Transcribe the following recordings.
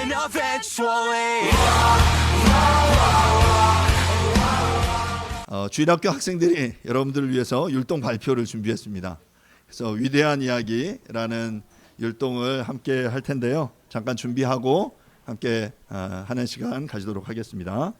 happen eventually. 주일학교 학생들이 여러분들을 위해서 율동 발표를 준비했습니다. 그래서 위대한 이야기라는 율동을 함께 할 텐데요. 잠깐 준비하고 함께 하는 시간 가지도록 하겠습니다.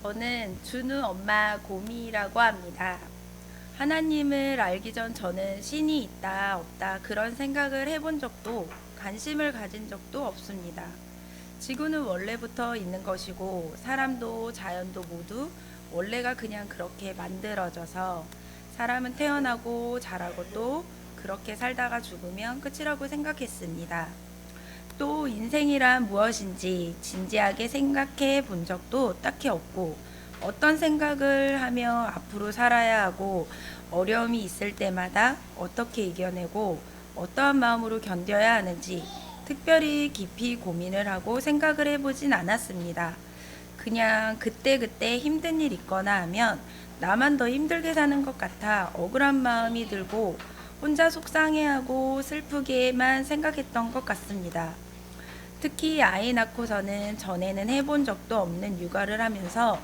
저는 준우 엄마 고미라고 합니다. 하나님을 알기 전 저는 신이 있다 없다 그런 생각을 해본 적도 관심을 가진 적도 없습니다. 지구는 원래부터 있는 것이고 사람도 자연도 모두 원래가 그냥 그렇게 만들어져서 사람은 태어나고 자라고 또 그렇게 살다가 죽으면 끝이라고 생각했습니다. 또 인생이란 무엇인지 진지하게 생각해 본 적도 딱히 없고 어떤 생각을 하며 앞으로 살아야 하고 어려움이 있을 때마다 어떻게 이겨내고 어떠한 마음으로 견뎌야 하는지 특별히 깊이 고민을 하고 생각을 해보진 않았습니다. 그냥 그때그때 힘든 일 있거나 하면 나만 더 힘들게 사는 것 같아 억울한 마음이 들고 혼자 속상해하고 슬프게만 생각했던 것 같습니다. 특히 아이 낳고서는 전에는 해본 적도 없는 육아를 하면서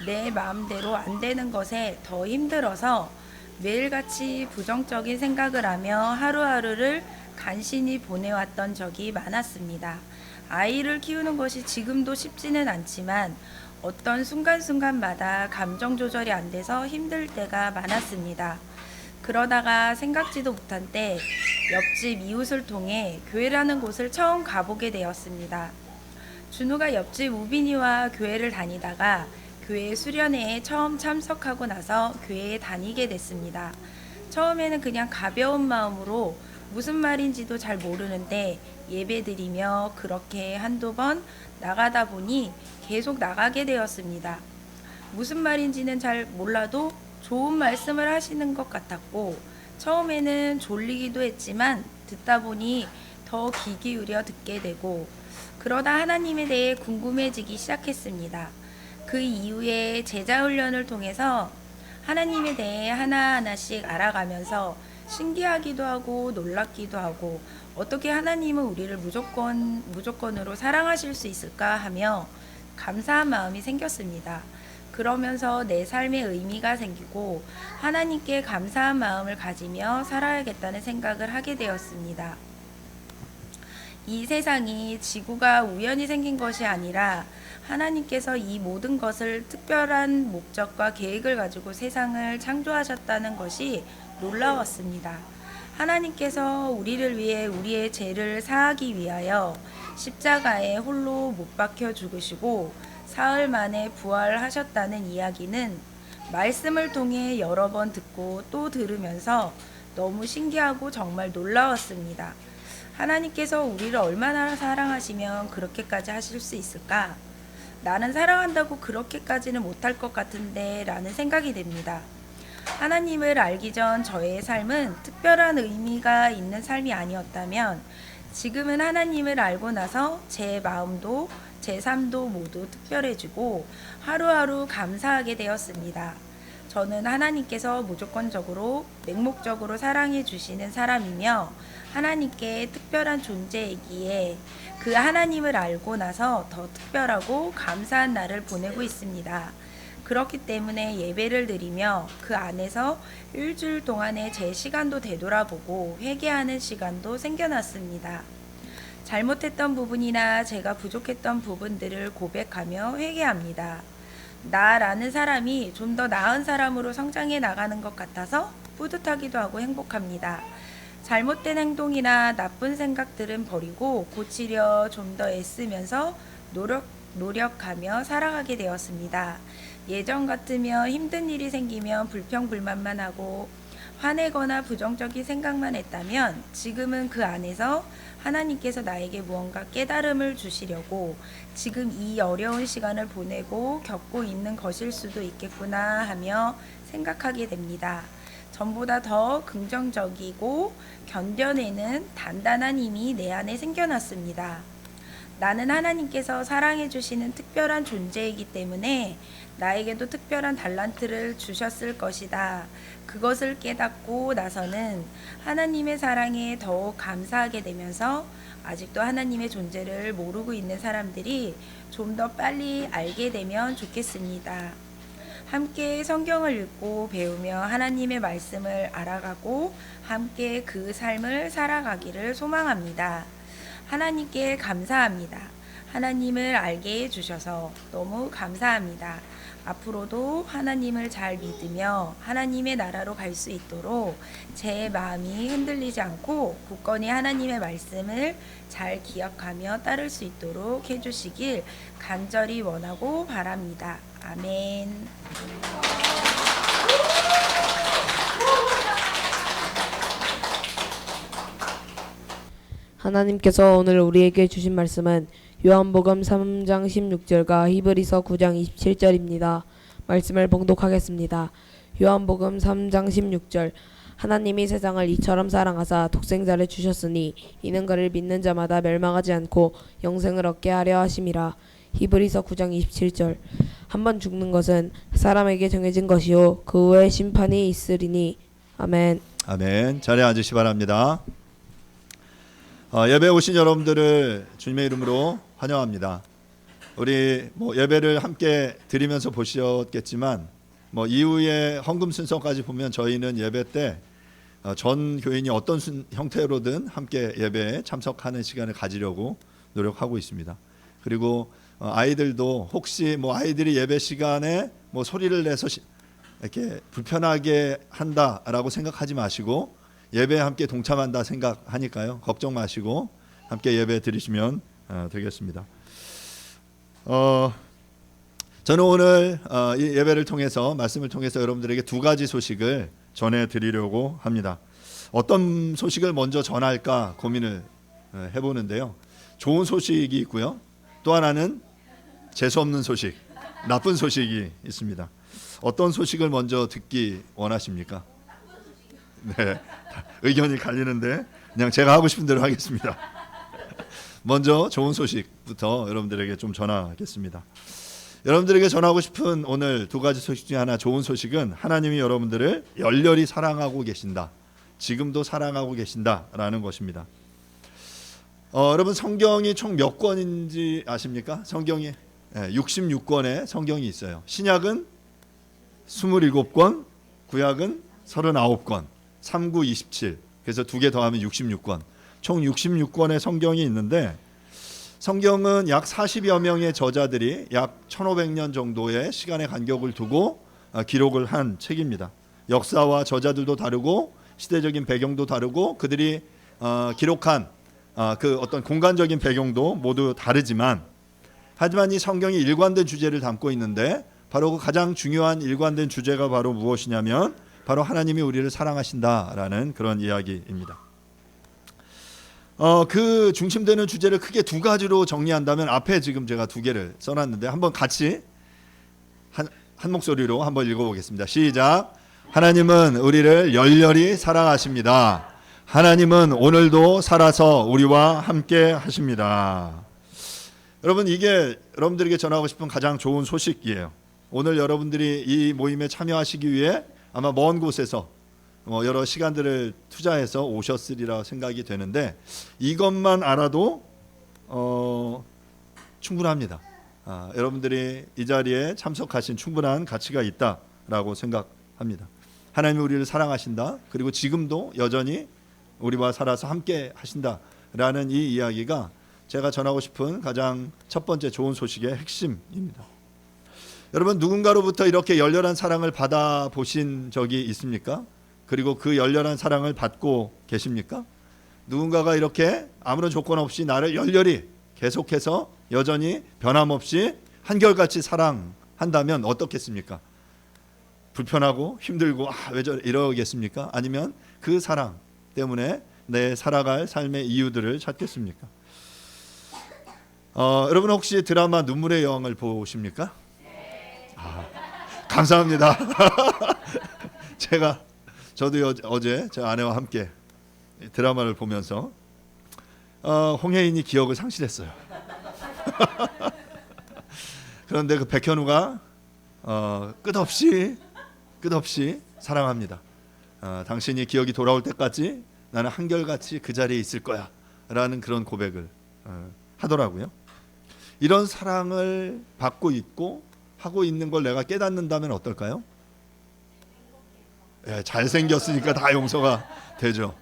내 마음대로 안 되는 것에 더 힘들어서 매일같이 부정적인 생각을 하며 하루하루를 간신히 보내왔던 적이 많았습니다. 아이를 키우는 것이 지금도 쉽지는 않지만 어떤 순간순간마다 감정 조절이 안 돼서 힘들 때가 많았습니다. 그러다가 생각지도 못한 때 옆집 이웃을 통해 교회라는 곳을 처음 가보게 되었습니다. 준우가 옆집 우빈이와 교회를 다니다가 교회 수련회에 처음 참석하고 나서 교회에 다니게 됐습니다. 처음에는 그냥 가벼운 마음으로 무슨 말인지도 잘 모르는데 예배드리며 그렇게 한두 번 나가다 보니 계속 나가게 되었습니다. 무슨 말인지는 잘 몰라도 좋은 말씀을 하시는 것 같았고 처음에는 졸리기도 했지만 듣다 보니 더 귀 기울여 듣게 되고 그러다 하나님에 대해 궁금해지기 시작했습니다. 그 이후에 제자 훈련을 통해서 하나님에 대해 하나하나씩 알아가면서 신기하기도 하고 놀랍기도 하고 어떻게 하나님은 우리를 무조건으로 사랑하실 수 있을까 하며 감사한 마음이 생겼습니다. 그러면서 내 삶의 의미가 생기고 하나님께 감사한 마음을 가지며 살아야겠다는 생각을 하게 되었습니다. 이 세상이 지구가 우연히 생긴 것이 아니라 하나님께서 이 모든 것을 특별한 목적과 계획을 가지고 세상을 창조하셨다는 것이 놀라웠습니다. 하나님께서 우리를 위해 우리의 죄를 사하기 위하여 십자가에 홀로 못 박혀 죽으시고 사흘 만에 부활하셨다는 이야기는 말씀을 통해 여러 번 듣고 또 들으면서 너무 신기하고 정말 놀라웠습니다. 하나님께서 우리를 얼마나 사랑하시면 그렇게까지 하실 수 있을까? 나는 사랑한다고 그렇게까지는 못할 것 같은데 라는 생각이 듭니다. 하나님을 알기 전 저의 삶은 특별한 의미가 있는 삶이 아니었다면 지금은 하나님을 알고 나서 제 마음도 제 삶도 모두 특별해지고 하루하루 감사하게 되었습니다. 저는 하나님께서 무조건적으로 맹목적으로 사랑해 주시는 사람이며 하나님께 특별한 존재이기에 그 하나님을 알고 나서 더 특별하고 감사한 날을 보내고 있습니다. 그렇기 때문에 예배를 드리며 그 안에서 일주일 동안의 제 시간도 되돌아보고 회개하는 시간도 생겨났습니다. 잘못했던 부분이나 제가 부족했던 부분들을 고백하며 회개합니다. 나라는 사람이 좀 더 나은 사람으로 성장해 나가는 것 같아서 뿌듯하기도 하고 행복합니다. 잘못된 행동이나 나쁜 생각들은 버리고 고치려 좀 더 애쓰면서 노력하며 살아가게 되었습니다. 예전 같으면 힘든 일이 생기면 불평불만만 하고 화내거나 부정적인 생각만 했다면 지금은 그 안에서 하나님께서 나에게 무언가 깨달음을 주시려고 지금 이 어려운 시간을 보내고 겪고 있는 것일 수도 있겠구나 하며 생각하게 됩니다. 전보다 더 긍정적이고 견뎌내는 단단한 힘이 내 안에 생겨났습니다. 나는 하나님께서 사랑해 주시는 특별한 존재이기 때문에 나에게도 특별한 달란트를 주셨을 것이다. 그것을 깨닫고 나서는 하나님의 사랑에 더욱 감사하게 되면서 아직도 하나님의 존재를 모르고 있는 사람들이 좀 더 빨리 알게 되면 좋겠습니다. 함께 성경을 읽고 배우며 하나님의 말씀을 알아가고 함께 그 삶을 살아가기를 소망합니다. 하나님께 감사합니다. 하나님을 알게 해주셔서 너무 감사합니다. 앞으로도 하나님을 잘 믿으며 하나님의 나라로 갈 수 있도록 제 마음이 흔들리지 않고 굳건히 하나님의 말씀을 잘 기억하며 따를 수 있도록 해주시길 간절히 원하고 바랍니다. 아멘. 하나님께서 오늘 우리에게 주신 말씀은 요한복음 3장 16절과 히브리서 9장 27절입니다. 말씀을 봉독하겠습니다. 요한복음 3장 16절 하나님이 세상을 이처럼 사랑하사 독생자를 주셨으니 이는 그를 믿는 자마다 멸망하지 않고 영생을 얻게 하려 하심이라. 히브리서 9장 27절 한 번 죽는 것은 사람에게 정해진 것이요 그 후에 심판이 있으리니. 아멘. 아멘. 자리에 앉으시 바랍니다. 예배 오신 여러분들을 주님의 이름으로 환영합니다. 우리 예배를 함께 드리면서 보셨겠지만 이후에 헌금 순서까지 보면 저희는 예배 때 전 교인이 어떤 형태로든 함께 예배에 참석하는 시간을 가지려고 노력하고 있습니다. 그리고 아이들도 혹시 아이들이 예배 시간에 소리를 내서 이렇게 불편하게 한다라고 생각하지 마시고 예배에 함께 동참한다 생각하니까요. 걱정 마시고 함께 예배 드리시면 되겠습니다. 저는 오늘 이 예배를 통해서 말씀을 통해서 여러분들에게 두 가지 소식을 전해드리려고 합니다. 어떤 소식을 먼저 전할까 고민을 해보는데요. 좋은 소식이 있고요. 또 하나는 재수없는 소식, 나쁜 소식이 있습니다. 어떤 소식을 먼저 듣기 원하십니까? 네, 의견이 갈리는데 그냥 제가 하고 싶은 대로 하겠습니다. 먼저 좋은 소식부터 여러분들에게 좀 전하겠습니다. 여러분들에게 전하고 싶은 오늘 두 가지 소식 중에 하나, 좋은 소식은 하나님이 여러분들을 열렬히 사랑하고 계신다. 지금도 사랑하고 계신다라는 것입니다. 여러분 성경이 총 몇 권인지 아십니까? 성경이 66권의 성경이 있어요. 신약은 27권, 구약은 39권, 39, 27. 그래서 두 개 더하면 66권. 총 66권의 성경이 있는데 성경은 약 40여 명의 저자들이 약 1500년 정도의 시간의 간격을 두고 기록을 한 책입니다. 역사와 저자들도 다르고 시대적인 배경도 다르고 그들이 기록한 그 어떤 공간적인 배경도 모두 다르지만 하지만 이 성경이 일관된 주제를 담고 있는데 바로 그 가장 중요한 일관된 주제가 바로 무엇이냐면 바로 하나님이 우리를 사랑하신다라는 그런 이야기입니다. 그 중심되는 주제를 크게 두 가지로 정리한다면 앞에 지금 제가 두 개를 써놨는데 한번 같이 한 목소리로 한번 읽어보겠습니다. 시작. 하나님은 우리를 열렬히 사랑하십니다. 하나님은 오늘도 살아서 우리와 함께 하십니다. 여러분 이게 여러분들에게 전하고 싶은 가장 좋은 소식이에요. 오늘 여러분들이 이 모임에 참여하시기 위해 아마 먼 곳에서 여러 시간들을 투자해서 오셨으리라 생각이 되는데 이것만 알아도 충분합니다. 여러분들이 이 자리에 참석하신 충분한 가치가 있다라고 생각합니다. 하나님이 우리를 사랑하신다. 그리고 지금도 여전히 우리와 살아서 함께 하신다라는 이 이야기가 제가 전하고 싶은 가장 첫 번째 좋은 소식의 핵심입니다. 여러분 누군가로부터 이렇게 열렬한 사랑을 받아보신 적이 있습니까? 그리고 그 열렬한 사랑을 받고 계십니까? 누군가가 이렇게 아무런 조건 없이 나를 열렬히 계속해서 여전히 변함없이 한결같이 사랑한다면 어떻겠습니까? 불편하고 힘들고 왜 저래 이러겠습니까? 아니면 그 사랑 때문에 내 살아갈 삶의 이유들을 찾겠습니까? 여러분 혹시 드라마 눈물의 여왕을 보십니까? 감사합니다. 저도 어제 제 아내와 함께 드라마를 보면서 홍혜인이 기억을 상실했어요. 그런데 그 백현우가 끝없이 사랑합니다. 당신이 기억이 돌아올 때까지 나는 한결같이 그 자리에 있을 거야 라는 그런 고백을 하더라고요. 이런 사랑을 받고 있고 하고 있는 걸 내가 깨닫는다면 어떨까요? 잘생겼으니까 다 용서가 되죠.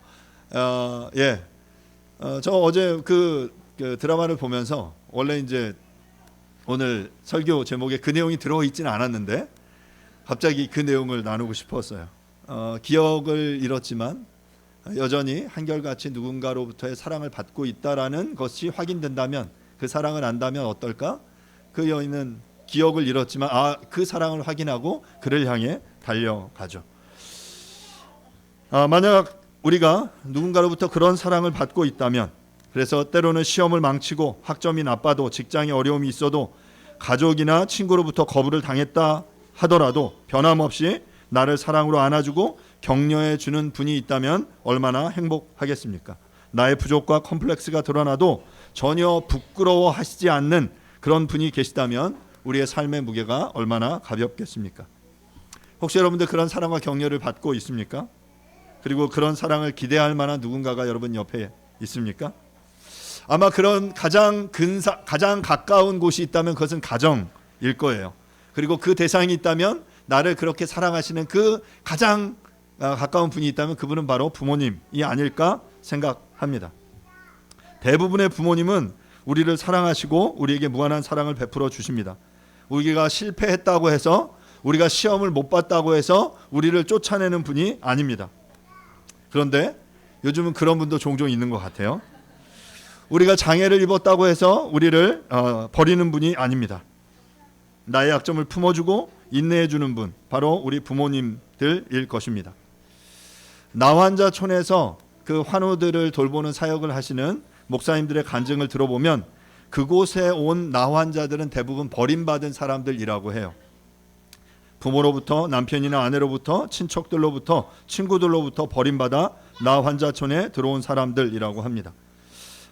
저 어제 그 드라마를 보면서 원래 이제 오늘 설교 제목에 그 내용이 들어있지는 않았는데 갑자기 그 내용을 나누고 싶었어요. 기억을 잃었지만 여전히 한결같이 누군가로부터의 사랑을 받고 있다라는 것이 확인된다면 그 사랑을 안다면 어떨까? 그 여인은 기억을 잃었지만 그 사랑을 확인하고 그를 향해 달려가죠. 만약 우리가 누군가로부터 그런 사랑을 받고 있다면 그래서 때로는 시험을 망치고 학점이 나빠도 직장에 어려움이 있어도 가족이나 친구로부터 거부를 당했다 하더라도 변함없이 나를 사랑으로 안아주고 격려해 주는 분이 있다면 얼마나 행복하겠습니까? 나의 부족과 컴플렉스가 드러나도 전혀 부끄러워하시지 않는 그런 분이 계시다면 우리의 삶의 무게가 얼마나 가볍겠습니까? 혹시 여러분들 그런 사랑과 격려를 받고 있습니까? 그리고 그런 사랑을 기대할 만한 누군가가 여러분 옆에 있습니까? 아마 그런 가장 가까운 곳이 있다면 그것은 가정일 거예요. 그리고 그 대상이 있다면 나를 그렇게 사랑하시는 그 가장 가까운 분이 있다면 그분은 바로 부모님이 아닐까 생각합니다. 대부분의 부모님은 우리를 사랑하시고 우리에게 무한한 사랑을 베풀어 주십니다. 우리가 실패했다고 해서 우리가 시험을 못 봤다고 해서 우리를 쫓아내는 분이 아닙니다. 그런데 요즘은 그런 분도 종종 있는 것 같아요. 우리가 장애를 입었다고 해서 우리를 버리는 분이 아닙니다. 나의 약점을 품어주고 인내해주는 분, 바로 우리 부모님들일 것입니다. 나환자촌에서 그 환우들을 돌보는 사역을 하시는 목사님들의 간증을 들어보면 그곳에 온 나환자들은 대부분 버림받은 사람들이라고 해요. 부모로부터, 남편이나 아내로부터, 친척들로부터, 친구들로부터 버림받아 나 환자촌에 들어온 사람들이라고 합니다.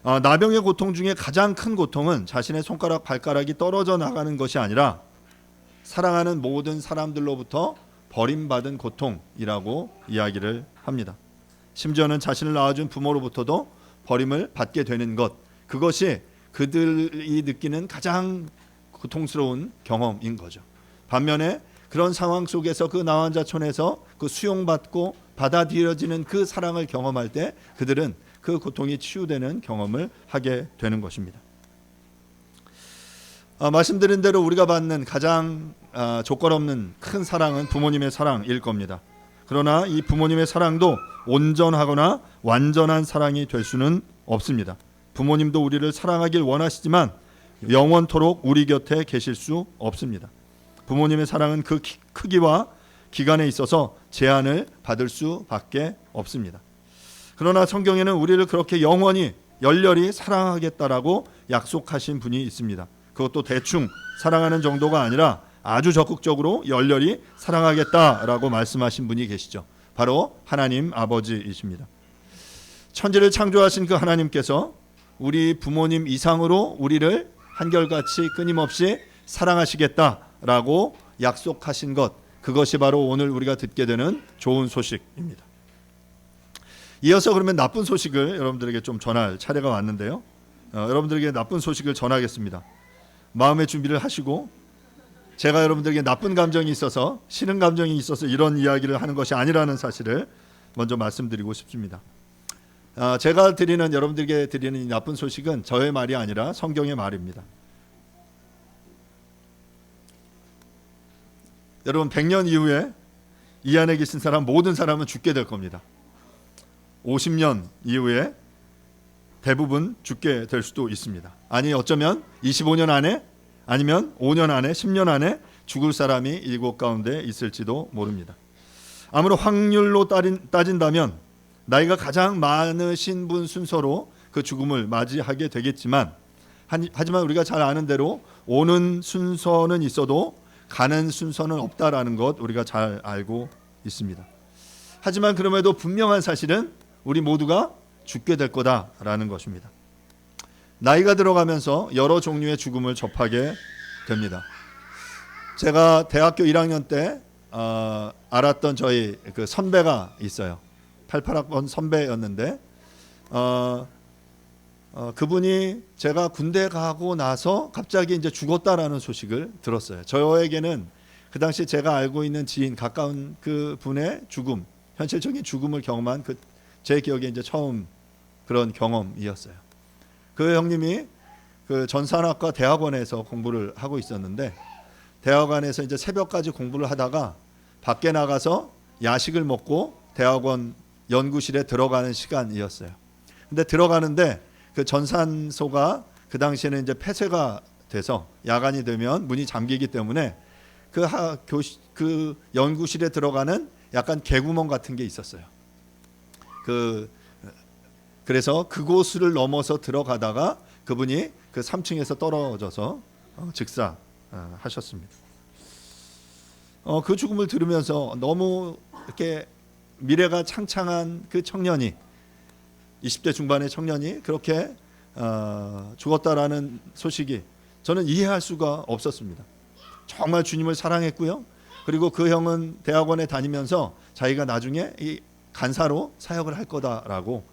나병의 고통 중에 가장 큰 고통은 자신의 손가락 발가락이 떨어져 나가는 것이 아니라 사랑하는 모든 사람들로부터 버림받은 고통이라고 이야기를 합니다. 심지어는 자신을 낳아준 부모로부터도 버림을 받게 되는 것, 그것이 그들이 느끼는 가장 고통스러운 경험인 거죠. 반면에 그런 상황 속에서 그 나환자촌에서 그 수용받고 받아들여지는 그 사랑을 경험할 때 그들은 그 고통이 치유되는 경험을 하게 되는 것입니다. 말씀드린 대로 우리가 받는 가장 조건 없는 큰 사랑은 부모님의 사랑일 겁니다. 그러나 이 부모님의 사랑도 온전하거나 완전한 사랑이 될 수는 없습니다. 부모님도 우리를 사랑하길 원하시지만 영원토록 우리 곁에 계실 수 없습니다. 부모님의 사랑은 그 크기와 기간에 있어서 제한을 받을 수밖에 없습니다. 그러나 성경에는 우리를 그렇게 영원히 열렬히 사랑하겠다라고 약속하신 분이 있습니다. 그것도 대충 사랑하는 정도가 아니라 아주 적극적으로 열렬히 사랑하겠다라고 말씀하신 분이 계시죠. 바로 하나님 아버지이십니다. 천지를 창조하신 그 하나님께서 우리 부모님 이상으로 우리를 한결같이 끊임없이 사랑하시겠다라고 약속하신 것, 그것이 바로 오늘 우리가 듣게 되는 좋은 소식입니다. 이어서 그러면 나쁜 소식을 여러분들에게 좀 전할 차례가 왔는데요. 여러분들에게 나쁜 소식을 전하겠습니다. 마음의 준비를 하시고, 제가 여러분들에게 나쁜 감정이 있어서, 싫은 감정이 있어서 이런 이야기를 하는 것이 아니라는 사실을 먼저 말씀드리고 싶습니다. 제가 드리는, 여러분들에게 드리는 이 나쁜 소식은 저의 말이 아니라 성경의 말입니다. 여러분, 100년 이후에 이 안에 계신 사람, 모든 사람은 죽게 될 겁니다. 50년 이후에 대부분 죽게 될 수도 있습니다. 아니, 어쩌면 25년 안에, 아니면 5년 안에, 10년 안에 죽을 사람이 이곳 가운데 있을지도 모릅니다. 아무런 확률로 따진다면 나이가 가장 많으신 분 순서로 그 죽음을 맞이하게 되겠지만, 하지만 우리가 잘 아는 대로 오는 순서는 있어도 가는 순서는 없다라는 것 우리가 잘 알고 있습니다. 하지만 그럼에도 분명한 사실은 우리 모두가 죽게 될 거다라는 것입니다. 나이가 들어가면서 여러 종류의 죽음을 접하게 됩니다. 제가 대학교 1학년 때 알았던 저희 그 선배가 있어요. 88학번 선배였는데 그분이 제가 군대 가고 나서 갑자기 이제 죽었다라는 소식을 들었어요. 저에게는 그 당시 제가 알고 있는 지인, 가까운 그 분의 죽음, 현실적인 죽음을 경험한 제 기억에 이제 처음 그런 경험이었어요. 그 형님이 그 전산학과 대학원에서 공부를 하고 있었는데, 대학원에서 이제 새벽까지 공부를 하다가 밖에 나가서 야식을 먹고 대학원 연구실에 들어가는 시간이었어요. 근데 들어가는데 그 전산소가 그 당시에는 이제 폐쇄가 돼서 야간이 되면 문이 잠기기 때문에 그 연구실에 들어가는 약간 개구멍 같은 게 있었어요. 그래서 그곳을 넘어서 들어가다가 그분이 그 3층에서 떨어져서 즉사하셨습니다. 그 죽음을 들으면서 너무 이렇게 미래가 창창한 그 청년이, 20대 중반의 청년이 그렇게 죽었다라는 소식이 저는 이해할 수가 없었습니다. 정말 주님을 사랑했고요. 그리고 그 형은 대학원에 다니면서 자기가 나중에 이 간사로 사역을 할 거다라고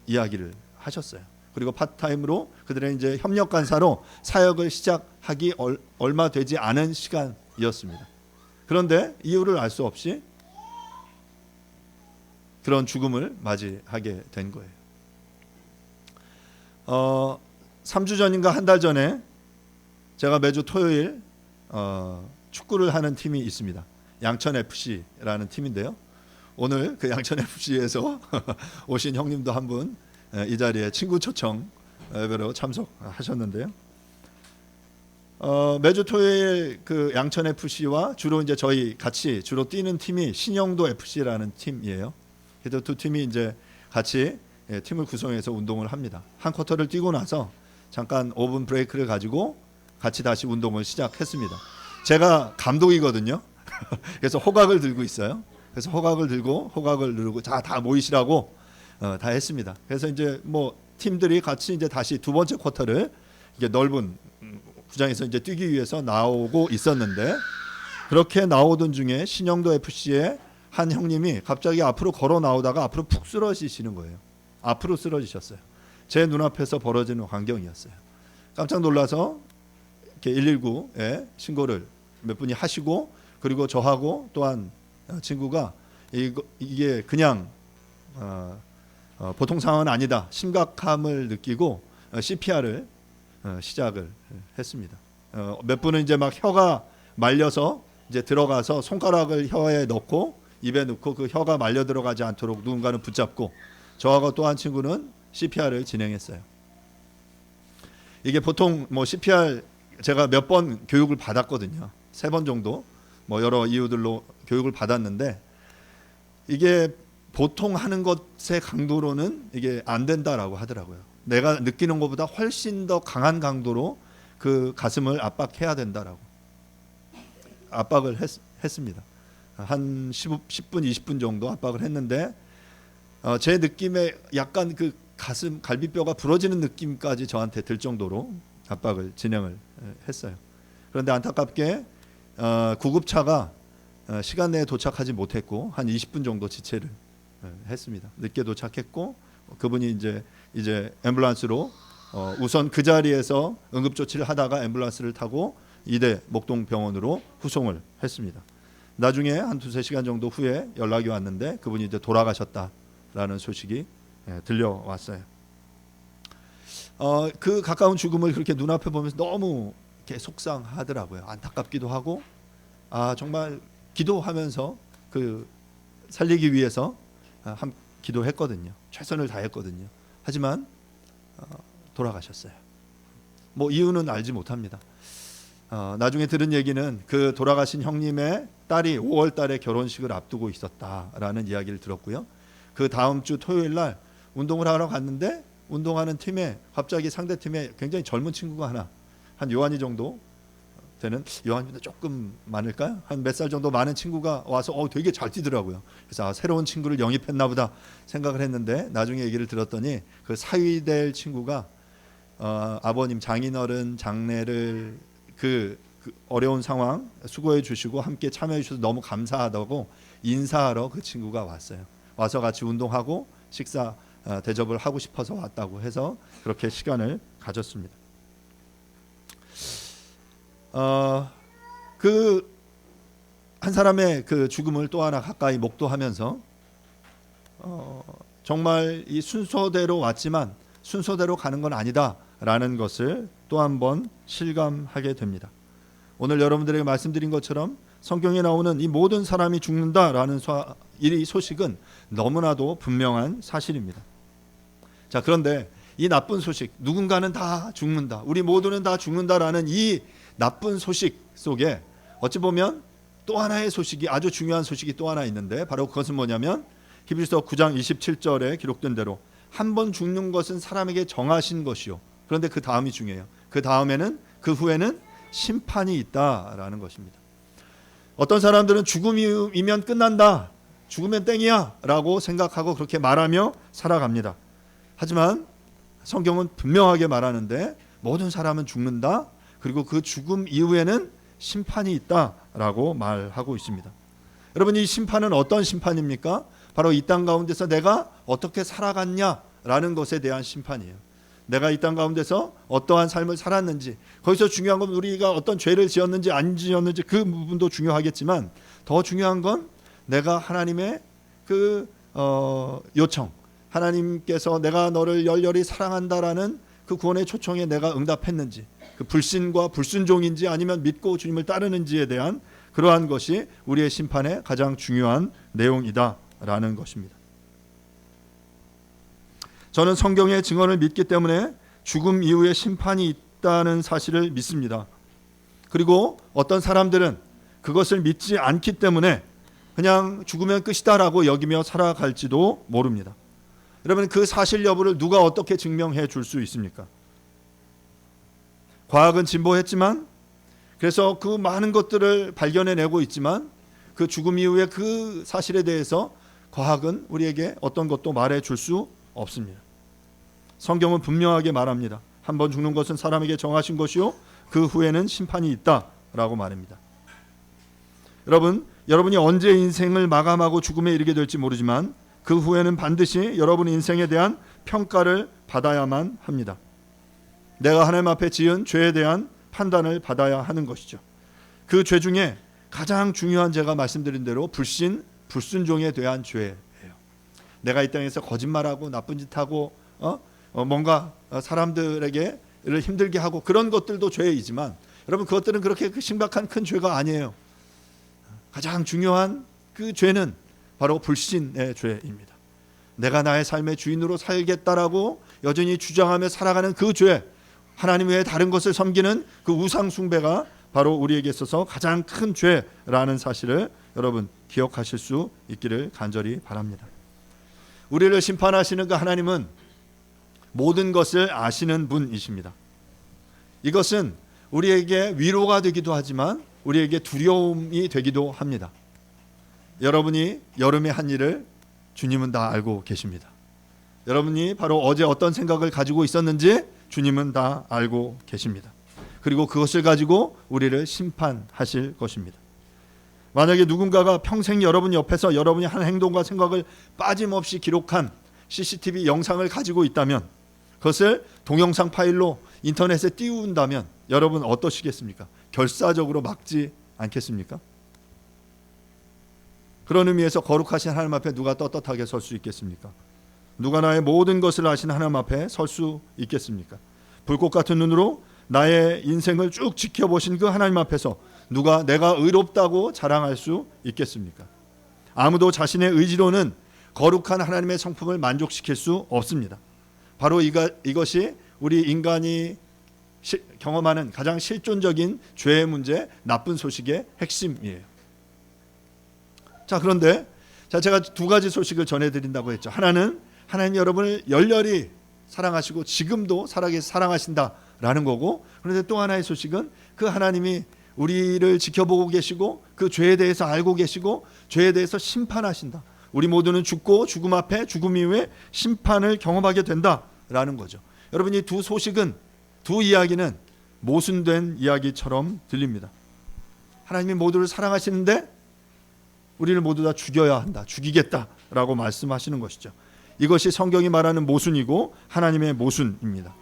이야기를 하셨어요. 그리고 파트타임으로 그들의 이제 협력 간사로 사역을 시작하기 얼마 되지 않은 시간이었습니다. 그런데 이유를 알 수 없이 그런 죽음을 맞이하게 된 거예요. 3주 전인가 한 달 전에 제가 매주 토요일 축구를 하는 팀이 있습니다. 양천FC라는 팀인데요. 오늘 그 양천FC에서 오신 형님도 한 분 이 자리에 친구 초청 예배로 참석하셨는데요. 매주 토요일 그 양천FC와 주로 이제 저희 같이 주로 뛰는 팀이 신영도FC라는 팀이에요. 그래서 두 팀이 이제 같이 팀을 구성해서 운동을 합니다. 한 쿼터를 뛰고 나서 잠깐 5분 브레이크를 가지고 같이 다시 운동을 시작했습니다. 제가 감독이거든요. 그래서 호각을 들고 있어요. 그래서 호각을 들고 호각을 누르고 자, 다 모이시라고 다 했습니다. 그래서 이제 뭐 팀들이 같이 이제 다시 두 번째 쿼터를 이게 넓은 구장에서 이제 뛰기 위해서 나오고 있었는데, 그렇게 나오던 중에 신영도 FC의 한 형님이 갑자기 앞으로 걸어 나오다가 앞으로 푹 쓰러지시는 거예요. 앞으로 쓰러지셨어요. 제 눈앞에서 벌어지는 광경이었어요. 깜짝 놀라서 이렇게 119에 신고를 몇 분이 하시고, 그리고 저하고 또한 친구가 이게 그냥 보통 상황은 아니다, 심각함을 느끼고 CPR을 시작을 했습니다. 몇 분은 이제 막 혀가 말려서 이제 들어가서 손가락을 혀에 넣고 입에 넣고 그 혀가 말려 들어가지 않도록 누군가는 붙잡고, 저하고 또 한 친구는 CPR을 진행했어요. 이게 보통 뭐 CPR 제가 몇 번 교육을 받았거든요. 3번 정도 뭐 여러 이유들로 교육을 받았는데, 이게 보통 하는 것의 강도로는 이게 안 된다라고 하더라고요. 내가 느끼는 것보다 훨씬 더 강한 강도로 그 가슴을 압박해야 된다라고 압박을 했습니다. 한 10분 20분 정도 압박을 했는데, 제 느낌에 약간 그 가슴 갈비뼈가 부러지는 느낌까지 저한테 들 정도로 압박을 진행을 했어요. 그런데 안타깝게 구급차가 시간 내에 도착하지 못했고 한 20분 정도 지체를 했습니다. 늦게 도착했고, 그분이 이제 앰뷸런스로 우선 그 자리에서 응급조치를 하다가 앰뷸런스를 타고 이대 목동병원으로 후송을 했습니다. 나중에 한 2-3시간 정도 후에 연락이 왔는데 그분이 이제 돌아가셨다라는 소식이 들려왔어요. 그 가까운 죽음을 그렇게 눈앞에 보면서 너무 이렇게 속상하더라고요. 안타깝기도 하고, 정말 기도하면서 그 살리기 위해서 기도했거든요. 최선을 다했거든요. 하지만 돌아가셨어요. 뭐 이유는 알지 못합니다. 나중에 들은 얘기는 그 돌아가신 형님의 딸이 5월 달에 결혼식을 앞두고 있었다라는 이야기를 들었고요. 그 다음 주 토요일 날 운동을 하러 갔는데, 운동하는 팀에 갑자기 상대 팀에 굉장히 젊은 친구가 하나, 한 요한이 정도 되는, 요한보다 조금 많을까요? 한 몇 살 정도 많은 친구가 와서 되게 잘 뛰더라고요. 그래서 새로운 친구를 영입했나 보다 생각을 했는데, 나중에 얘기를 들었더니 그 사위될 친구가 아버님 장인어른 장례를 그 어려운 상황 수고해 주시고 함께 참여해 주셔서 너무 감사하다고 인사하러 그 친구가 왔어요. 와서 같이 운동하고 식사 대접을 하고 싶어서 왔다고 해서 그렇게 시간을 가졌습니다. 그 한 사람의 그 죽음을 또 하나 가까이 목도하면서 정말 이 순서대로 왔지만 순서대로 가는 건 아니다라는 것을 또 한 번 실감하게 됩니다. 오늘 여러분들에게 말씀드린 것처럼 성경에 나오는 이 모든 사람이 죽는다라는 이 소식은 너무나도 분명한 사실입니다. 자, 그런데 이 나쁜 소식, 누군가는 다 죽는다, 우리 모두는 다 죽는다라는 이 나쁜 소식 속에 어찌 보면 또 하나의 소식이, 아주 중요한 소식이 또 하나 있는데, 바로 그것은 뭐냐면 히브리서 9장 27절에 기록된 대로 한 번 죽는 것은 사람에게 정하신 것이요, 그런데 그 다음이 중요해요. 그 다음에는, 그 후에는 심판이 있다라는 것입니다. 어떤 사람들은 죽음이면 끝난다, 죽으면 땡이야 라고 생각하고 그렇게 말하며 살아갑니다. 하지만 성경은 분명하게 말하는데 모든 사람은 죽는다, 그리고 그 죽음 이후에는 심판이 있다라고 말하고 있습니다. 여러분, 이 심판은 어떤 심판입니까? 바로 이 땅 가운데서 내가 어떻게 살아갔냐라는 것에 대한 심판이에요. 내가 이 땅 가운데서 어떠한 삶을 살았는지, 거기서 중요한 건 우리가 어떤 죄를 지었는지 안 지었는지 그 부분도 중요하겠지만, 더 중요한 건 내가 하나님의 그 요청, 하나님께서 내가 너를 열렬히 사랑한다라는 그 구원의 초청에 내가 응답했는지, 그 불신과 불순종인지 아니면 믿고 주님을 따르는지에 대한 그러한 것이 우리의 심판의 가장 중요한 내용이다라는 것입니다. 저는 성경의 증언을 믿기 때문에 죽음 이후에 심판이 있다는 사실을 믿습니다. 그리고 어떤 사람들은 그것을 믿지 않기 때문에 그냥 죽으면 끝이다라고 여기며 살아갈지도 모릅니다. 여러분, 그 사실 여부를 누가 어떻게 증명해 줄 수 있습니까? 과학은 진보했지만, 그래서 그 많은 것들을 발견해내고 있지만 그 죽음 이후에 그 사실에 대해서 과학은 우리에게 어떤 것도 말해줄 수 없습니다. 성경은 분명하게 말합니다. 한 번 죽는 것은 사람에게 정하신 것이요 그 후에는 심판이 있다라고 말합니다. 여러분이 언제 인생을 마감하고 죽음에 이르게 될지 모르지만 그 후에는 반드시 여러분 인생에 대한 평가를 받아야만 합니다. 내가 하나님 앞에 지은 죄에 대한 판단을 받아야 하는 것이죠. 그 죄 중에 가장 중요한 제가 말씀드린 대로 불순종에 대한 죄예요. 내가 이 땅에서 거짓말하고 나쁜 짓하고 뭔가 사람들에게 힘들게 하고 그런 것들도 죄이지만 여러분 그것들은 그렇게 심각한 큰 죄가 아니에요. 가장 중요한 그 죄는 바로 불신의 죄입니다. 내가 나의 삶의 주인으로 살겠다라고 여전히 주장하며 살아가는 그 죄, 하나님 외에 다른 것을 섬기는 그 우상 숭배가 바로 우리에게 있어서 가장 큰 죄라는 사실을 여러분 기억하실 수 있기를 간절히 바랍니다. 우리를 심판하시는 그 하나님은 모든 것을 아시는 분이십니다. 이것은 우리에게 위로가 되기도 하지만 우리에게 두려움이 되기도 합니다. 여러분이 여름에 한 일을 주님은 다 알고 계십니다. 여러분이 바로 어제 어떤 생각을 가지고 있었는지 주님은 다 알고 계십니다. 그리고 그것을 가지고 우리를 심판하실 것입니다. 만약에 누군가가 평생 여러분 옆에서 여러분이 한 행동과 생각을 빠짐없이 기록한 CCTV 영상을 가지고 있다면 그것을 동영상 파일로 인터넷에 띄운다면 여러분 어떠시겠습니까? 결사적으로 막지 않겠습니까? 그런 의미에서 거룩하신 하나님 앞에 누가 떳떳하게 설 수 있겠습니까? 누가 나의 모든 것을 아시는 하나님 앞에 설 수 있겠습니까? 불꽃 같은 눈으로 나의 인생을 쭉 지켜보신 그 하나님 앞에서 누가 내가 의롭다고 자랑할 수 있겠습니까? 아무도 자신의 의지로는 거룩한 하나님의 성품을 만족시킬 수 없습니다. 바로 이것이 우리 인간이 경험하는 가장 실존적인 죄의 문제, 나쁜 소식의 핵심이에요. 자, 그런데 제가 두 가지 소식을 전해드린다고 했죠. 하나는 하나님 여러분을 열렬히 사랑하시고 지금도 살아계시 사랑하신다라는 거고, 그런데 또 하나의 소식은 그 하나님이 우리를 지켜보고 계시고 그 죄에 대해서 알고 계시고 죄에 대해서 심판하신다. 우리 모두는 죽고 죽음 앞에 죽음 이후에 심판을 경험하게 된다라는 거죠. 여러분, 이 두 소식은, 두 이야기는 모순된 이야기처럼 들립니다. 하나님이 모두를 사랑하시는데 우리를 모두 다 죽여야 한다, 죽이겠다라고 말씀하시는 것이죠. 이것이 성경이 말하는 모순이고 하나님의 모순입니다.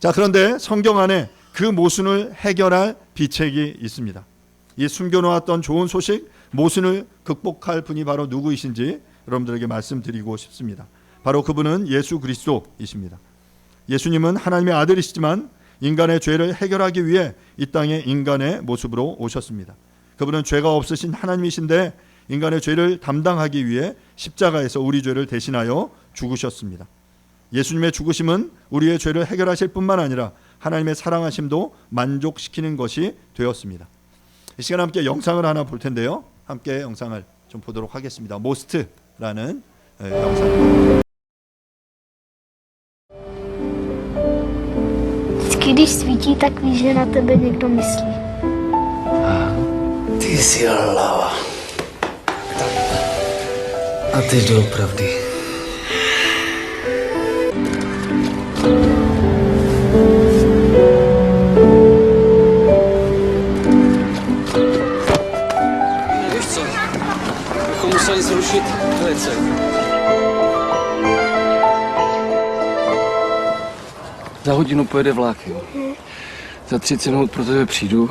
자, 그런데 성경 안에 그 모순을 해결할 비책이 있습니다. 이 숨겨놓았던 좋은 소식, 모순을 극복할 분이 바로 누구이신지 여러분들에게 말씀드리고 싶습니다. 바로 그분은 예수 그리스도이십니다. 예수님은 하나님의 아들이시지만 인간의 죄를 해결하기 위해 이 땅에 인간의 모습으로 오셨습니다. 그분은 죄가 없으신 하나님이신데 인간의 죄를 담당하기 위해 십자가에서 우리 죄를 대신하여 죽으셨습니다. 예수님의 죽으심은 우리의 죄를 해결하실 뿐만 아니라 하나님의 사랑하심도 만족시키는 것이 되었습니다. 이 시간 함께 영상을 하나 볼 텐데요. 함께 영상을 좀 보도록 하겠습니다. 모스트라는 영상입니다. Když svítí, tak víš, že na tebe někdo myslí. Ty jsi hlava. A ty doopravdy. Víš co? Bychom museli zrušit velice. Za hodinu pojede vlak, jo. Za 30 minut pro tebe přijdu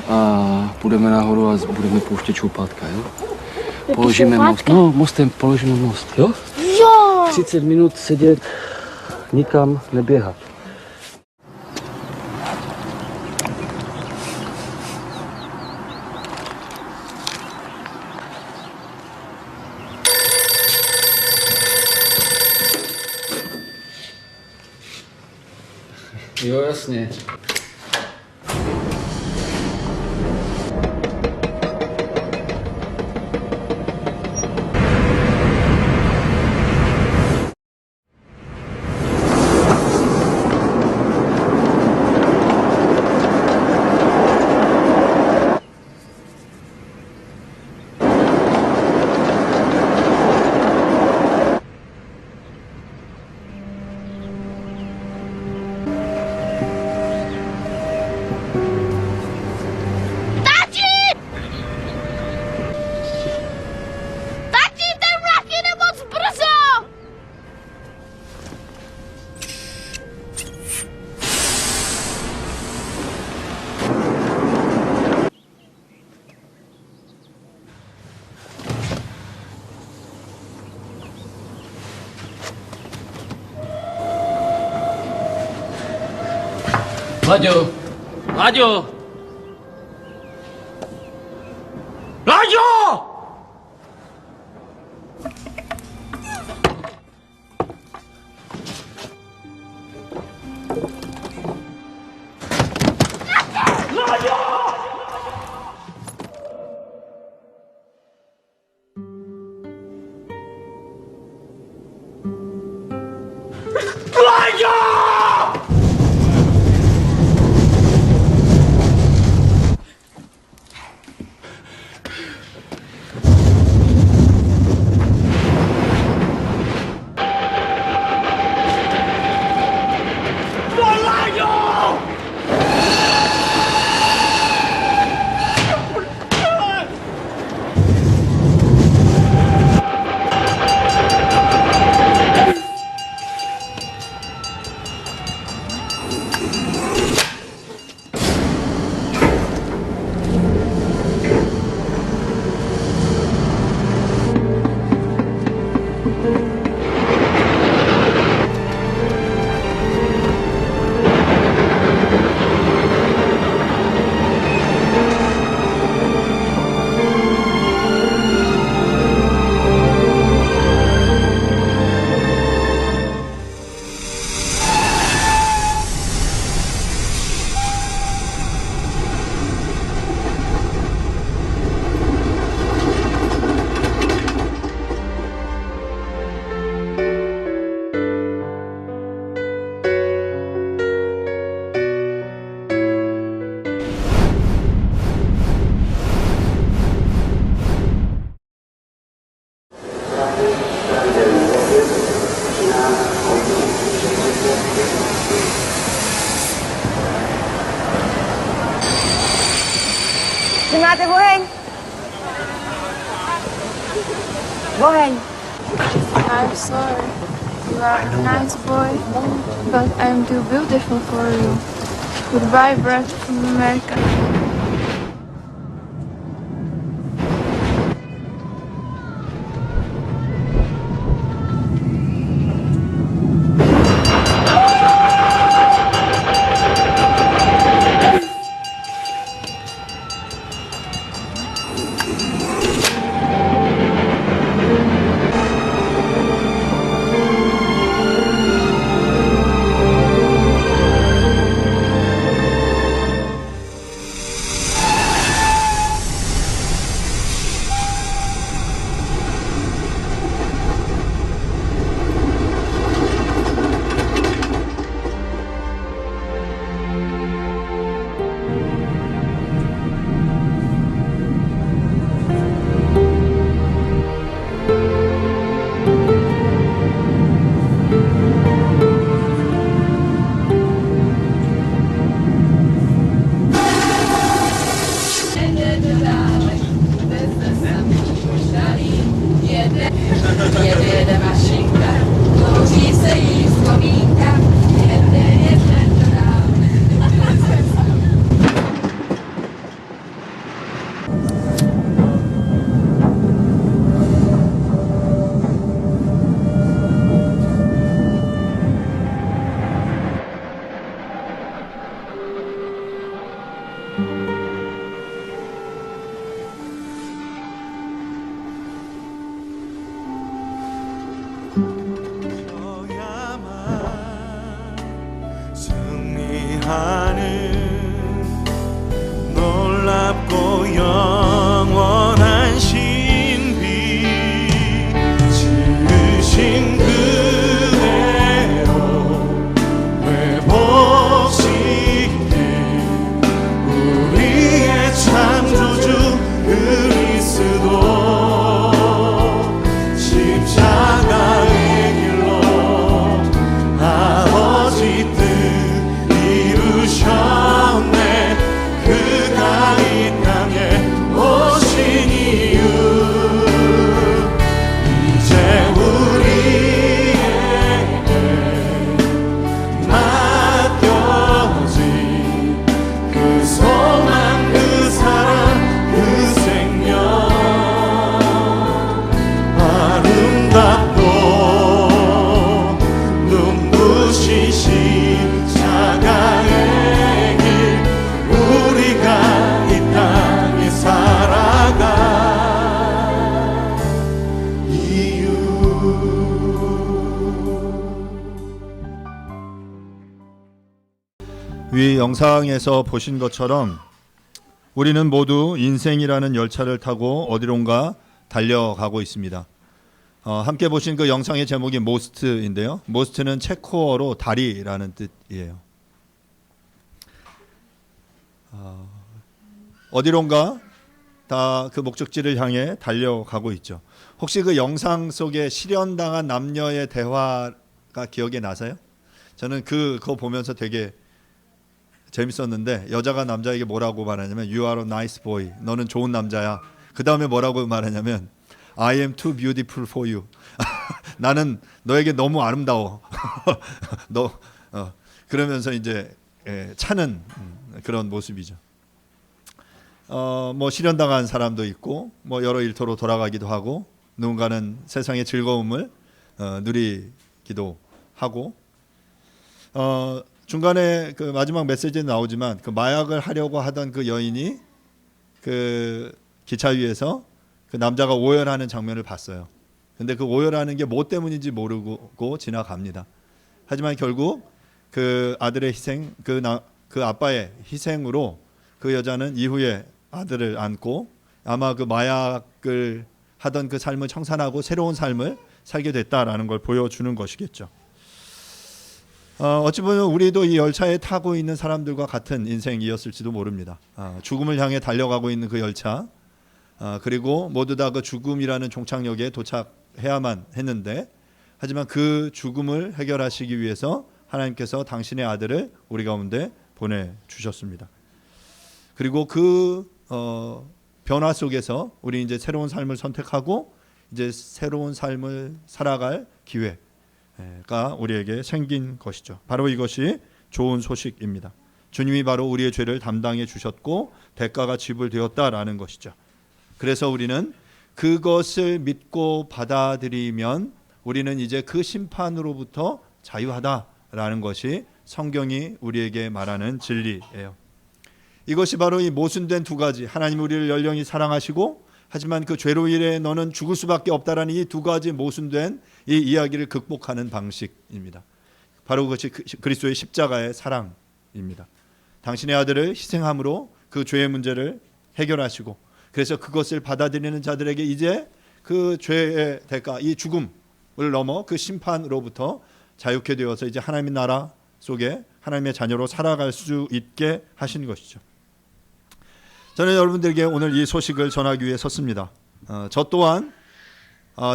a půjdeme nahoru a budeme pouštět čoupátka, jo? Položíme most. No, mostem položíme most, jo? Jo! 30 minut sedět, nikam neběhat. Jo, jasně. 라디오, 라디오, 라디오! Dừng lại, thầy Vô Hình. Vô Hình. I'm sorry. You are a nice boy, but I'm too beautiful for you. Goodbye, Brad from America. 놀랍고 영원한 신비 지으신 그대로 회복시킨 우리의 창조주 그리스도 십자가의 이유. 위 영상에서 보신 것처럼 우리는 모두 인생이라는 열차를 타고 어디론가 달려가고 있습니다. 함께 보신 그 영상의 제목이 모스트인데요. 모스트는 체코어로 다리라는 뜻이에요. 어디론가 다 그 목적지를 향해 달려가고 있죠. 혹시 그 영상 속에 실현당한 남녀의 대화가 기억에 나세요? 저는 그거 보면서 되게 재밌었는데, 여자가 남자에게 뭐라고 말하냐면 You are a nice boy. 너는 좋은 남자야. 그 다음에 뭐라고 말하냐면 I am too beautiful for you. 나는 너에게 너무 아름다워. 그러면서 이제 차는 그런 모습이죠. 뭐 실현당한 사람도 있고, 뭐 여러 일터로 돌아가기도 하고, 누군가는 세상의 즐거움을 누리기도 하고, 중간에 그 마지막 메시지에 나오지만 그 마약을 하려고 하던 그 여인이 그 기차 위에서 그 남자가 오열하는 장면을 봤어요. 근데 그 오열하는 게 뭐 때문인지 모르고 지나갑니다. 하지만 결국 그 아들의 희생, 그 아빠의 희생으로 그 여자는 이후에 아들을 안고 아마 그 마약을 하던 그 삶을 청산하고 새로운 삶을 살게 됐다라는 걸 보여주는 것이겠죠. 어찌 보면 우리도 이 열차에 타고 있는 사람들과 같은 인생이었을지도 모릅니다. 죽음을 향해 달려가고 있는 그 열차, 그리고 모두 다 그 죽음이라는 종착역에 도착해야만 했는데, 하지만 그 죽음을 해결하시기 위해서 하나님께서 당신의 아들을 우리 가운데 보내주셨습니다. 그리고 그 변화 속에서 우리 이제 새로운 삶을 선택하고 이제 새로운 삶을 살아갈 기회가 우리에게 생긴 것이죠. 바로 이것이 좋은 소식입니다. 주님이 바로 우리의 죄를 담당해 주셨고 대가가 지불되었다라는 것이죠. 그래서 우리는 그것을 믿고 받아들이면 우리는 이제 그 심판으로부터 자유하다라는 것이 성경이 우리에게 말하는 진리예요. 이것이 바로 이 모순된 두 가지, 하나님 우리를 연령히 사랑하시고 하지만 그 죄로 인해 너는 죽을 수밖에 없다라는 이 두 가지 모순된 이 이야기를 극복하는 방식입니다. 바로 그것이 그리스도의 십자가의 사랑입니다. 당신의 아들을 희생함으로 그 죄의 문제를 해결하시고, 그래서 그것을 받아들이는 자들에게 이제 그 죄의 대가, 이 죽음을 넘어 그 심판으로부터 자유케 되어서 이제 하나님의 나라 속에 하나님의 자녀로 살아갈 수 있게 하신 것이죠. 저는 여러분들에게 오늘 이 소식을 전하기 위해 섰습니다. 저 또한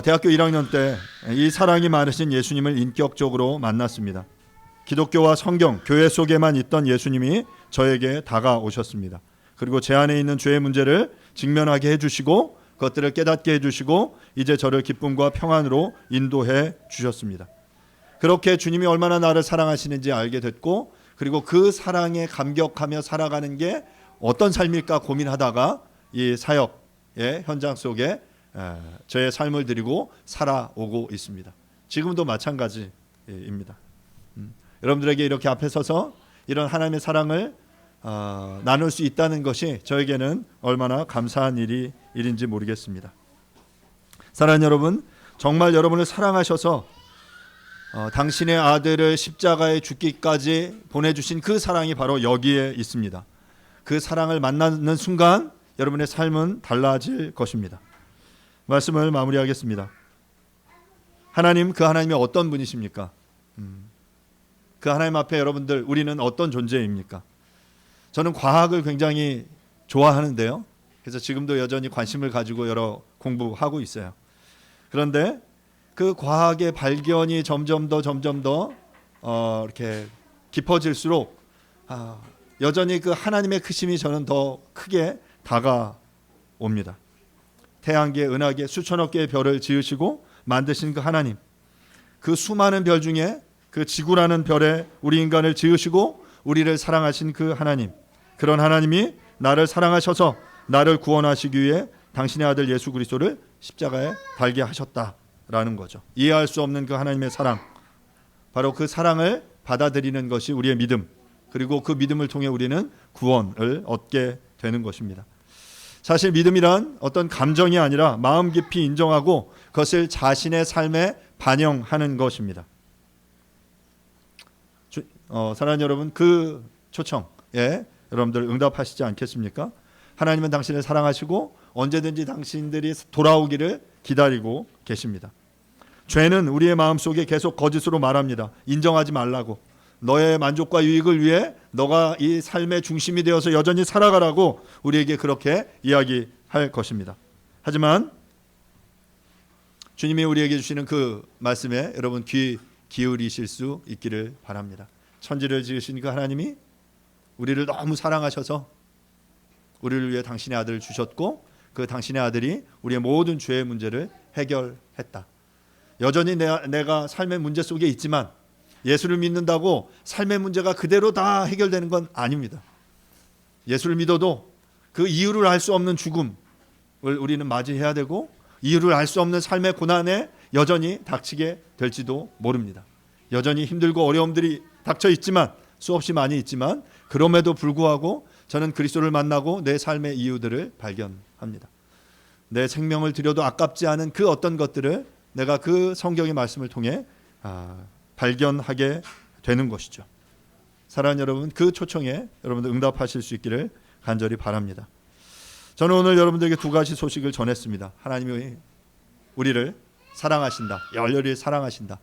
대학교 1학년 때 이 사랑이 많으신 예수님을 인격적으로 만났습니다. 기독교와 성경, 교회 속에만 있던 예수님이 저에게 다가오셨습니다. 그리고 제 안에 있는 죄의 문제를 직면하게 해주시고 그것들을 깨닫게 해주시고 이제 저를 기쁨과 평안으로 인도해 주셨습니다. 그렇게 주님이 얼마나 나를 사랑하시는지 알게 됐고, 그리고 그 사랑에 감격하며 살아가는 게 어떤 삶일까 고민하다가 이 사역의 현장 속에 저의 삶을 드리고 살아오고 있습니다. 지금도 마찬가지입니다. 여러분들에게 이렇게 앞에 서서 이런 하나님의 사랑을 나눌 수 있다는 것이 저에게는 얼마나 감사한 일인지 모르겠습니다. 사랑하는 여러분, 정말 여러분을 사랑하셔서 당신의 아들을 십자가에 죽기까지 보내주신 그 사랑이 바로 여기에 있습니다. 그 사랑을 만나는 순간 여러분의 삶은 달라질 것입니다. 말씀을 마무리하겠습니다. 하나님, 그 하나님이 어떤 분이십니까? 그 하나님 앞에 여러분들 우리는 어떤 존재입니까? 저는 과학을 굉장히 좋아하는데요. 그래서 지금도 여전히 관심을 가지고 여러 공부하고 있어요. 그런데 그 과학의 발견이 점점 더 이렇게 깊어질수록 여전히 그 하나님의 크심이 저는 더 크게 다가옵니다. 태양계, 은하계, 수천억 개의 별을 지으시고 만드신 그 하나님, 그 수많은 별 중에 그 지구라는 별에 우리 인간을 지으시고 우리를 사랑하신 그 하나님, 그런 하나님이 나를 사랑하셔서 나를 구원하시기 위해 당신의 아들 예수 그리스도를 십자가에 달게 하셨다라는 거죠. 이해할 수 없는 그 하나님의 사랑, 바로 그 사랑을 받아들이는 것이 우리의 믿음, 그리고 그 믿음을 통해 우리는 구원을 얻게 되는 것입니다. 사실 믿음이란 어떤 감정이 아니라 마음 깊이 인정하고 그것을 자신의 삶에 반영하는 것입니다. 사랑하는 여러분, 그 초청에 여러분들 응답하시지 않겠습니까? 하나님은 당신을 사랑하시고 언제든지 당신들이 돌아오기를 기다리고 계십니다. 죄는 우리의 마음속에 계속 거짓으로 말합니다. 인정하지 말라고, 너의 만족과 유익을 위해 너가 이 삶의 중심이 되어서 여전히 살아가라고 우리에게 그렇게 이야기할 것입니다. 하지만 주님이 우리에게 주시는 그 말씀에 여러분 귀 기울이실 수 있기를 바랍니다. 천지를 지으신 그 하나님이 우리를 너무 사랑하셔서 우리를 위해 당신의 아들을 주셨고, 그 당신의 아들이 우리의 모든 죄의 문제를 해결했다. 여전히 내가 삶의 문제 속에 있지만 예수를 믿는다고 삶의 문제가 그대로 다 해결되는 건 아닙니다. 예수를 믿어도 그 이유를 알 수 없는 죽음을 우리는 맞이해야 되고, 이유를 알 수 없는 삶의 고난에 여전히 닥치게 될지도 모릅니다. 여전히 힘들고 어려움들이 닥쳐 있지만, 수없이 많이 있지만, 그럼에도 불구하고 저는 그리스도를 만나고 내 삶의 이유들을 발견합니다. 내 생명을 드려도 아깝지 않은 그 어떤 것들을 내가 그 성경의 말씀을 통해 발견하게 되는 것이죠. 사랑하는 여러분, 그 초청에 여러분들 응답하실 수 있기를 간절히 바랍니다. 저는 오늘 여러분들에게 두 가지 소식을 전했습니다. 하나님이 우리를 사랑하신다, 열렬히 사랑하신다.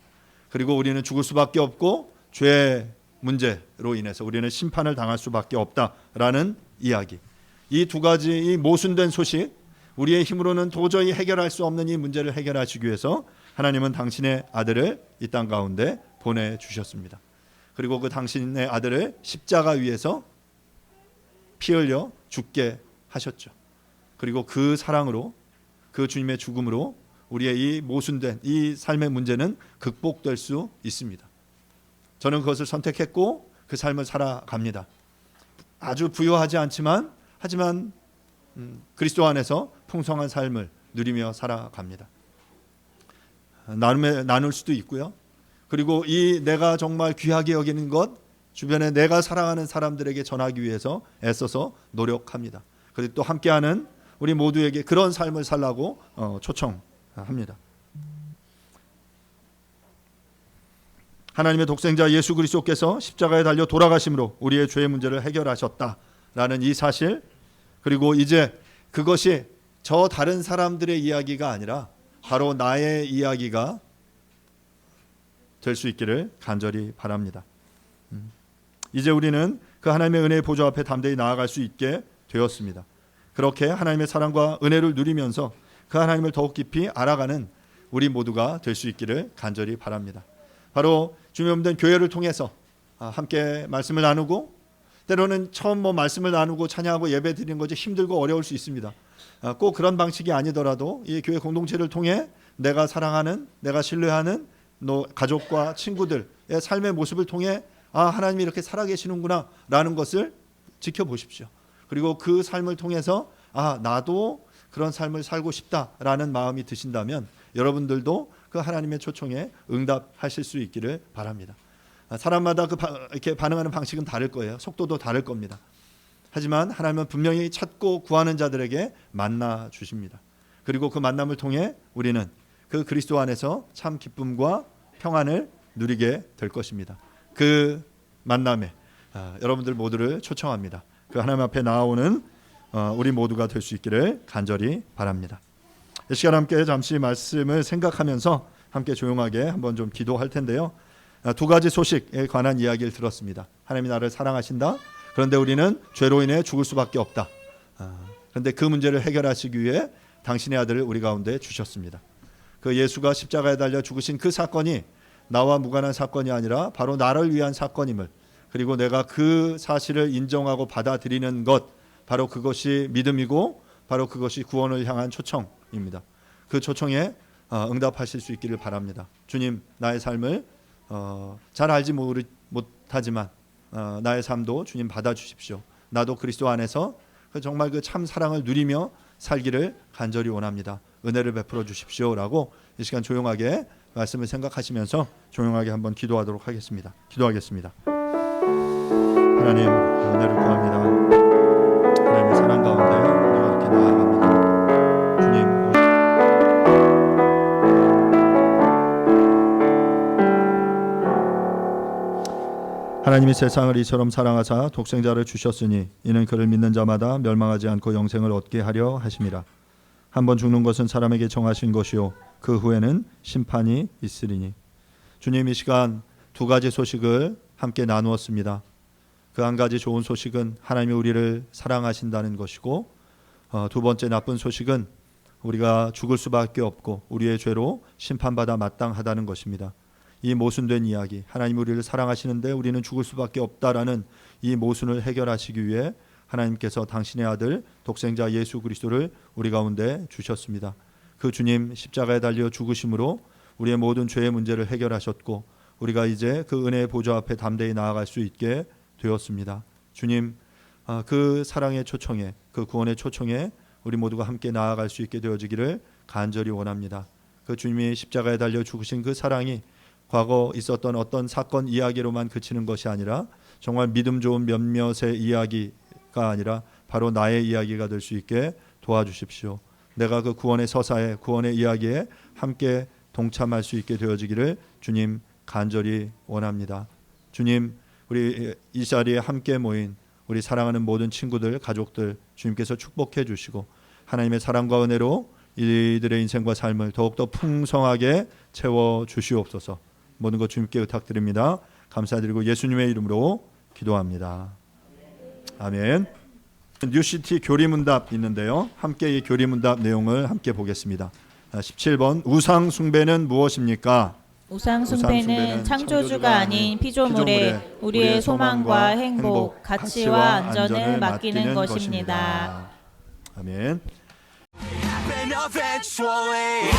그리고 우리는 죽을 수밖에 없고 죄의 문제로 인해서 우리는 심판을 당할 수밖에 없다라는 이야기. 이 두 가지 이 모순된 소식, 우리의 힘으로는 도저히 해결할 수 없는 이 문제를 해결하시기 위해서 하나님은 당신의 아들을 이 땅 가운데 보내주셨습니다. 그리고 그 당신의 아들을 십자가 위에서 피 흘려 죽게 하셨죠. 그리고 그 사랑으로, 그 주님의 죽음으로 우리의 이 모순된 이 삶의 문제는 극복될 수 있습니다. 저는 그것을 선택했고 그 삶을 살아갑니다. 아주 부유하지 않지만 하지만 그리스도 안에서 풍성한 삶을 누리며 살아갑니다. 나눌 수도 있고요. 그리고 이 내가 정말 귀하게 여기는 것, 주변에 내가 사랑하는 사람들에게 전하기 위해서 애써서 노력합니다. 그리고 또 함께하는 우리 모두에게 그런 삶을 살라고 초청합니다. 하나님의 독생자 예수 그리스도께서 십자가에 달려 돌아가심으로 우리의 죄의 문제를 해결하셨다라는 이 사실, 그리고 이제 그것이 저 다른 사람들의 이야기가 아니라 바로 나의 이야기가 될 수 있기를 간절히 바랍니다. 이제 우리는 그 하나님의 은혜의 보좌 앞에 담대히 나아갈 수 있게 되었습니다. 그렇게 하나님의 사랑과 은혜를 누리면서 그 하나님을 더욱 깊이 알아가는 우리 모두가 될 수 있기를 간절히 바랍니다. 바로 주님의 교회를 통해서 함께 말씀을 나누고, 때로는 처음 말씀을 나누고 찬양하고 예배 드리는 것이 힘들고 어려울 수 있습니다. 꼭 그런 방식이 아니더라도 이 교회 공동체를 통해 내가 사랑하는, 내가 신뢰하는 가족과 친구들의 삶의 모습을 통해 하나님이 이렇게 살아계시는구나 라는 것을 지켜보십시오. 그리고 그 삶을 통해서 나도 그런 삶을 살고 싶다라는 마음이 드신다면 여러분들도 그 하나님의 초청에 응답하실 수 있기를 바랍니다. 사람마다 이렇게 반응하는 방식은 다를 거예요. 속도도 다를 겁니다. 하지만 하나님은 분명히 찾고 구하는 자들에게 만나 주십니다. 그리고 그 만남을 통해 우리는 그 그리스도 안에서 참 기쁨과 평안을 누리게 될 것입니다. 그 만남에 여러분들 모두를 초청합니다. 그 하나님 앞에 나아오는 우리 모두가 될 수 있기를 간절히 바랍니다. 이 시간 함께 잠시 말씀을 생각하면서 함께 조용하게 한번 좀 기도할 텐데요. 두 가지 소식에 관한 이야기를 들었습니다. 하나님이 나를 사랑하신다. 그런데 우리는 죄로 인해 죽을 수밖에 없다. 그런데 그 문제를 해결하시기 위해 당신의 아들을 우리 가운데 주셨습니다. 그 예수가 십자가에 달려 죽으신 그 사건이 나와 무관한 사건이 아니라 바로 나를 위한 사건임을, 그리고 내가 그 사실을 인정하고 받아들이는 것, 바로 그것이 믿음이고 바로 그것이 구원을 향한 초청입니다. 그 초청에 응답하실 수 있기를 바랍니다. 주님, 나의 삶을 잘 알지 못하지만 나의 삶도 주님 받아주십시오. 나도 그리스도 안에서 정말 그 참 사랑을 누리며 살기를 간절히 원합니다. 은혜를 베풀어 주십시오라고 이 시간 조용하게 말씀을 생각하시면서 조용하게 한번 기도하도록 하겠습니다. 기도하겠습니다. 하나님, 은혜를 구합니다. 하나님의 사랑 가운데 우리가 이렇게 나아갑니다. 주님, 하나님이 세상을 이처럼 사랑하사 독생자를 주셨으니 이는 그를 믿는 자마다 멸망하지 않고 영생을 얻게 하려 하심이라. 한번 죽는 것은 사람에게 정하신 것이요 그 후에는 심판이 있으리니. 주님, 이 시간 두 가지 소식을 함께 나누었습니다. 그 한 가지 좋은 소식은 하나님이 우리를 사랑하신다는 것이고, 두 번째 나쁜 소식은 우리가 죽을 수밖에 없고 우리의 죄로 심판받아 마땅하다는 것입니다. 이 모순된 이야기, 하나님 우리를 사랑하시는데 우리는 죽을 수밖에 없다라는 이 모순을 해결하시기 위해 하나님께서 당신의 아들 독생자 예수 그리스도를 우리 가운데 주셨습니다. 그 주님 십자가에 달려 죽으심으로 우리의 모든 죄의 문제를 해결하셨고 우리가 이제 그 은혜의 보좌 앞에 담대히 나아갈 수 있게 되었습니다. 주님, 그 사랑의 초청에, 그 구원의 초청에 우리 모두가 함께 나아갈 수 있게 되어지기를 간절히 원합니다. 그 주님이 십자가에 달려 죽으신 그 사랑이 과거 있었던 어떤 사건 이야기로만 그치는 것이 아니라 정말 믿음 좋은 몇몇의 이야기가 아니라 바로 나의 이야기가 될 수 있게 도와주십시오. 내가 그 구원의 서사에, 구원의 이야기에 함께 동참할 수 있게 되어지기를 주님 간절히 원합니다. 주님, 우리 이 자리에 함께 모인 우리 사랑하는 모든 친구들, 가족들 주님께서 축복해 주시고 하나님의 사랑과 은혜로 이들의 인생과 삶을 더욱더 풍성하게 채워 주시옵소서. 모든 것 주님께 부탁드립니다. 감사드리고 예수님의 이름으로 기도합니다. 아멘. 뉴시티 교리문답 있는데요. 함께 이 교리문답 내용을 함께 보겠습니다. 17번 우상 숭배는 무엇입니까? 우상 숭배는 창조주가 아닌 피조물에 우리의 소망과 행복, 가치와 안전을 맡기는 것입니다. 아멘. eventually